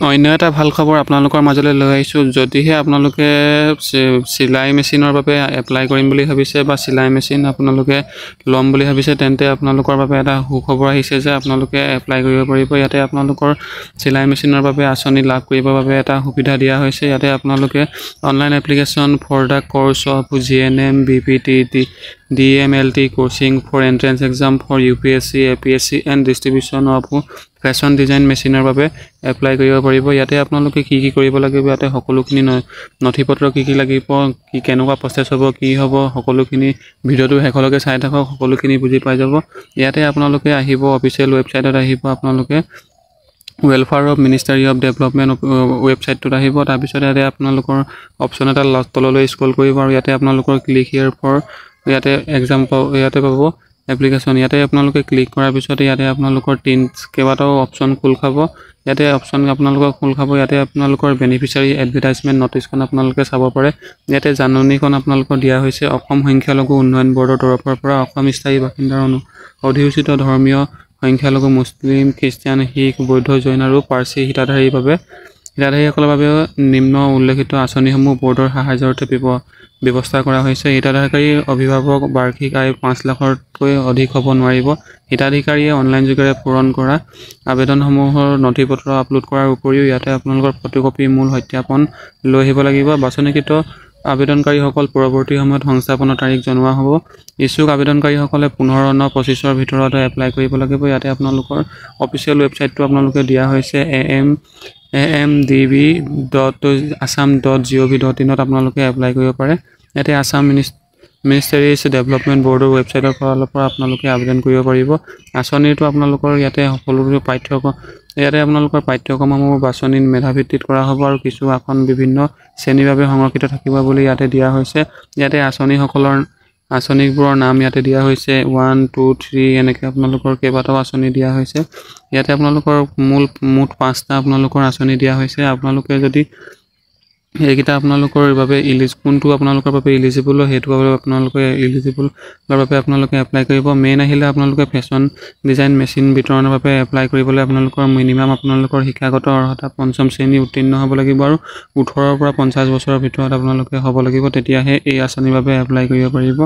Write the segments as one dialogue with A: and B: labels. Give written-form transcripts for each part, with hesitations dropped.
A: অন্য এটা ভাল খবৰ আপোনালোকৰ মাজলৈ লৈ আহিছোঁ। যদিহে আপোনালোকে চিলাই মেচিনৰ বাবে এপ্লাই কৰিম বুলি ভাবিছে বা চিলাই মেচিন আপোনালোকে ল'ম বুলি ভাবিছে, তেন্তে আপোনালোকৰ বাবে এটা সুখবৰ আহিছে যে আপোনালোকে এপ্লাই কৰিব পাৰিব। ইয়াতে আপোনালোকৰ চিলাই মেচিনৰ বাবে আঁচনি লাভ কৰিবৰ বাবে এটা সুবিধা দিয়া হৈছে। ইয়াতে আপোনালোকে online application for the course of GNM BPT DMLT coaching for entrance exam for UPSC APSC and distribution of fashion design মেচিনৰ বাবে এপ্লাই কৰিব পাৰিব। ইয়াতে আপোনালোকে কি কৰিব লাগিব, ইয়াতে সকলোখিনি নথিপত্ৰ কি লাগিব, কেনেকুৱা প্ৰচেছ হ'ব, কি হ'ব, সকলোখিনি ভিডিঅ'টো শেষলৈকে চাই থাকক, সকলোখিনি বুজি পাই যাব। ইয়াতে আপোনালোকে আহিব অফিচিয়েল ৱেবছাইটত আহিব, আপোনালোকে welfare of ministry of development ৱেবছাইটটোত আহিব। তাৰপিছত ইয়াতে আপোনালোকৰ অপশ্যন এটা তললৈ স্ক্ৰল কৰিব আৰু ইয়াতে আপোনালোকৰ ক্লিক হিয়াৰ ফৰ ইয়াতে এক্সাম ইয়াতে পাব এপ্লিকেশ্যন। ইয়াতে আপোনালোকে ক্লিক কৰাৰ পিছত ইয়াতে আপোনালোকৰ কেইবাটাও অপশ্যন খোল খাব। ইয়াতে অপশ্যন আপোনালোকৰ খোল খাব। ইয়াতে আপোনালোকৰ বেনিফিচিয়াৰী এডভাৰটাইজমেণ্ট ন'টিছখন আপোনালোকে চাব পাৰে। ইয়াতে জাননীখন আপোনালোকৰ দিয়া হৈছে অসম সংখ্যালঘু উন্নয়ন বৰ্ডৰ তৰফৰ পৰা অসম স্থায়ী বাসিন্দাৰ অধিসূচিত ধৰ্মীয় সংখ্যালঘু মুছলিম, খ্ৰীষ্টিয়ান, শিখ, বৌদ্ধ, জৈন আৰু পাৰ্চী হিতাধাৰীসকলৰ বাবে নিম্ন উল্লেখিত আঁচনিসমূহ বৰ্ডৰ সাহায্যৰ্থে ব্যৱস্থা কৰা হৈছে। হিতাধিকাৰী অভিভাৱক বাৰ্ষিক আয় 5 লাখতকৈ অধিক হ'ব নোৱাৰিব। হিতাধিকাৰীয়ে অনলাইন যোগেৰে পূৰণ কৰা আবেদনসমূহৰ নথিপত্ৰ আপলোড কৰাৰ উপৰিও ইয়াতে আপোনালোকৰ ফটোকপি মূল সত্যাপন লৈ আহিব লাগিব। বাছনিকৃত আবেদনকাৰীসকল পৰৱৰ্তী সময়ত সংস্থাপনৰ তাৰিখ জনোৱা হ'ব। ইচ্ছুক আবেদনকাৰীসকলে 15/9/25 ভিতৰত এপ্লাই কৰিব লাগিব। ইয়াতে আপোনালোকৰ অফিচিয়েল ৱেবছাইটটো আপোনালোকে দিয়া হৈছে amdb.assam.gov.in আপোনালোকে এপ্লাই কৰিব পাৰে। ইয়াতে আছাম মিনিষ্টাৰিজ ডেভেলপমেণ্ট বৰ্ডৰ ৱেবছাইটৰ ফালৰ পৰা আপোনালোকে আবেদন কৰিব পাৰিব। আঁচনিটো আপোনালোকৰ ইয়াতে সকলোবোৰ ইয়াতে আপোনালোকৰ পাঠ্যক্ৰমসমূহ বাছনি মেধাভিত্তিত কৰা হ'ব আৰু কিছু আসন বিভিন্ন শ্ৰেণীৰ বাবে সংৰক্ষিত থাকিব বুলি ইয়াতে দিয়া হৈছে। ইয়াতে আঁচনিবোৰৰ নাম ইয়াতে দিয়া হৈছে 1, 2, 3 এনেকৈ আপোনালোকৰ কেইবাটাও আঁচনি দিয়া হৈছে। ইয়াতে আপোনালোকৰ মুঠ 5টা আপোনালোকৰ আঁচনি দিয়া হৈছে। আপোনালোকে যদি এইকেইটা আপোনালোকৰ বাবে কোনটো আপোনালোকৰ বাবে ইলিজিবল সেইটো আপোনালোকে ইলিজিবলৰ বাবে আপোনালোকে এপ্লাই কৰিব। মেইন আহিলে আপোনালোকে ফেশ্বন ডিজাইন মেচিন বিতৰণৰ বাবে এপ্লাই কৰিবলৈ আপোনালোকৰ মিনিমাম আপোনালোকৰ শিক্ষাগত অৰ্হতা 5ম শ্ৰেণী উত্তীৰ্ণ হ'ব লাগিব আৰু 18 পৰা 50 বছৰৰ ভিতৰত আপোনালোকে হ'ব লাগিব, তেতিয়াহে এই আঁচনিৰ বাবে এপ্লাই কৰিব পাৰিব।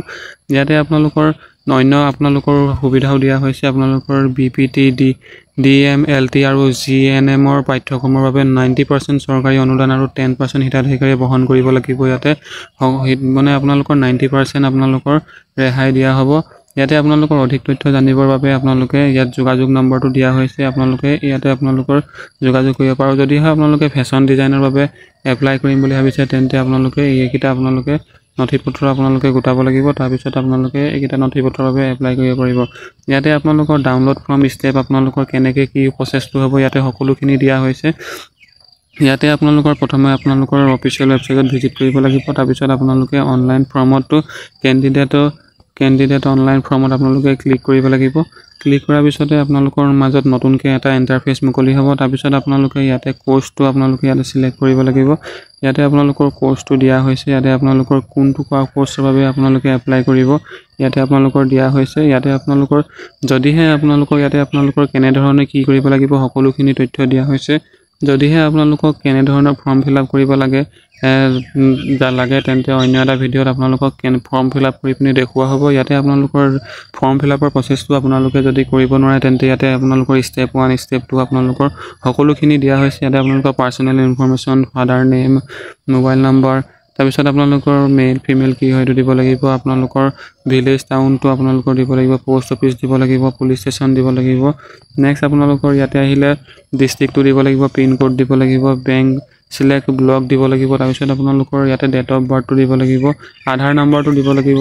A: ইয়াতে আপোনালোকৰ অন্য আপোনালোকৰ সুবিধাও দিয়া হৈছে। আপোনালোকৰ BPT DMLT আৰু GNMৰ পাঠ্যক্ৰমৰ বাবে 90% চৰকাৰী অনুদান আৰু 10% হিতাধিকাৰীয়ে বহন কৰিব লাগিব। ইয়াতে মানে আপোনালোকৰ 90% আপোনালোকৰ ৰেহাই দিয়া হ'ব। ইয়াতে আপোনালোকৰ অধিক তথ্য জানিবৰ বাবে আপোনালোকে ইয়াত যোগাযোগ নম্বৰটো দিয়া হৈছে। আপোনালোকে ইয়াতে আপোনালোকৰ যোগাযোগ কৰিব পাৰোঁ। যদিহে আপোনালোকে ফেশ্বন ডিজাইনৰ বাবে এপ্লাই কৰিম বুলি ভাবিছে, তেন্তে আপোনালোকে এইকেইটা আপোনালোকে নথিপত্ৰ আপোনালোকে গোটাব লাগিব। তাৰপিছত আপোনালোকে এইকেইটা নথিপত্ৰৰ বাবে এপ্লাই কৰিব পাৰিব। ইয়াতে আপোনালোকৰ ডাউনলোড ফ্ৰম ষ্টেপ আপোনালোকৰ কেনেকৈ কি প্ৰচেছটো হ'ব ইয়াতে সকলোখিনি দিয়া হৈছে। ইয়াতে আপোনালোকৰ প্ৰথমে আপোনালোকৰ অফিচিয়েল ৱেবছাইটত ভিজিট কৰিব লাগিব। তাৰপিছত আপোনালোকে অনলাইন ফৰ্মতো কেণ্ডিডেট অনলাইন ফৰ্মত আপোনালোকে ক্লিক কৰিব লাগিব। ক্লিক কৰাৰ পিছতে আপোনালোকৰ মাজত নতুনকৈ এটা ইণ্টাৰফেচ মুকলি হ'ব। তাৰপিছত আপোনালোকে ইয়াতে কোৰ্চটো আপোনালোকে ইয়াতে চিলেক্ট কৰিব লাগিব। ইয়াতে আপোনালোকৰ কোৰ্চটো দিয়া হৈছে। ইয়াতে আপোনালোকৰ কোনটো কোৰ্চৰ বাবে আপোনালোকে এপ্লাই কৰিব ইয়াতে আপোনালোকৰ দিয়া হৈছে। ইয়াতে আপোনালোকৰ যদিহে আপোনালোকৰ ইয়াতে আপোনালোকৰ কেনেধৰণে কি কৰিব লাগিব সকলোখিনি তথ্য দিয়া হৈছে। যদিহে আপোনালোকক কেনেধৰণৰ ফৰ্ম ফিল আপ কৰিব লাগে তেন্তে অন্য এটা ভিডিঅ'ত আপোনালোকক ফৰ্ম ফিল আপ কৰি পিনি দেখুওৱা হ'ব। ইয়াতে আপোনালোকৰ ফৰ্ম ফিল আপৰ প্ৰচেছটো আপোনালোকে যদি কৰিব নোৱাৰে, তেন্তে ইয়াতে আপোনালোকৰ ষ্টেপ 1 ষ্টেপ 2 আপোনালোকৰ সকলোখিনি দিয়া হৈছে। ইয়াতে আপোনালোকৰ personal information, father name, mobile number, তাৰপিছত আপোনালোকৰ মেল ফিমেল কি হয় এইটো দিব লাগিব। আপোনালোকৰ ভিলেজ টাউনটো আপোনালোকৰ দিব লাগিব, পোষ্ট অফিচ দিব লাগিব, পুলিচ ষ্টেচন দিব লাগিব। নেক্সট আপোনালোকৰ ইয়াতে আহিলে ডিষ্ট্ৰিক্টটো দিব লাগিব, পিন কোড দিব লাগিব, বেংক চিলেক্ট ব্লক দিব লাগিব। তাৰপিছত আপোনালোকৰ ইয়াতে ডেট অফ বাৰ্থটো দিব লাগিব, আধাৰ নম্বৰটো দিব লাগিব,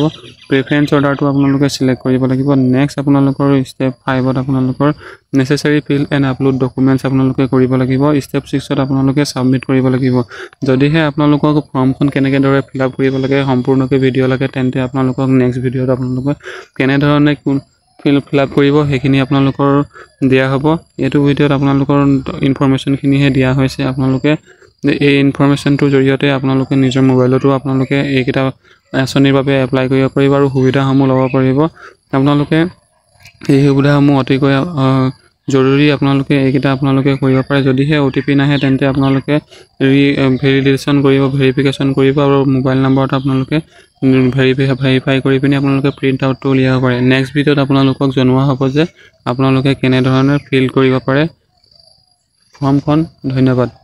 A: প্ৰেফাৰেঞ্চ অৰ্ডাৰটো আপোনালোকে চিলেক্ট কৰিব লাগিব। নেক্সট আপোনালোকৰ ষ্টেপ 5ত আপোনালোকৰ necessary fill and upload documents আপোনালোকে কৰিব লাগিব। ষ্টেপ 6ত আপোনালোকে ছাবমিট কৰিব লাগিব। যদিহে আপোনালোকক ফৰ্মখন কেনেদৰে ফিল আপ কৰিব লাগে সম্পূৰ্ণকৈ ভিডিঅ' লাগে, তেন্তে আপোনালোকক নেক্সট ভিডিঅ'ত আপোনালোকে কেনেধৰণে ফিল আপ কৰিব সেইখিনি আপোনালোকৰ দিয়া হ'ব। এইটো ভিডিঅ'ত আপোনালোকৰ ইনফৰমেশ্যনখিনিহে দিয়া হৈছে। আপোনালোকে এই ইনফৰমেশ্যনটোৰ জৰিয়তে আপোনালোকে নিজৰ মোবাইলতো আপোনালোকে এইকেইটা আঁচনিৰ বাবে এপ্লাই কৰিব পাৰিব আৰু সুবিধাসমূহ ল'ব পাৰিব। আপোনালোকে এই সুবিধাসমূহ অতিকৈ জৰুৰী আপোনালোকে এইকেইটা আপোনালোকে কৰিব পাৰে যদিহে OTP নাহে তেন্তে আপোনালোকে ভেৰিফিকেশ্যন কৰিব আৰু মোবাইল নম্বৰত আপোনালোকে ভেৰিফাই কৰি পিনি আপোনালোকে প্ৰিণ্ট আউটটো উলিয়াব পাৰে নেক্সট ভিডিঅ'ত আপোনালোকক জনোৱা হ'ব যে আপোনালোকে কেনেধৰণে ফিল কৰিব পাৰে ফৰ্মখন ধন্যবাদ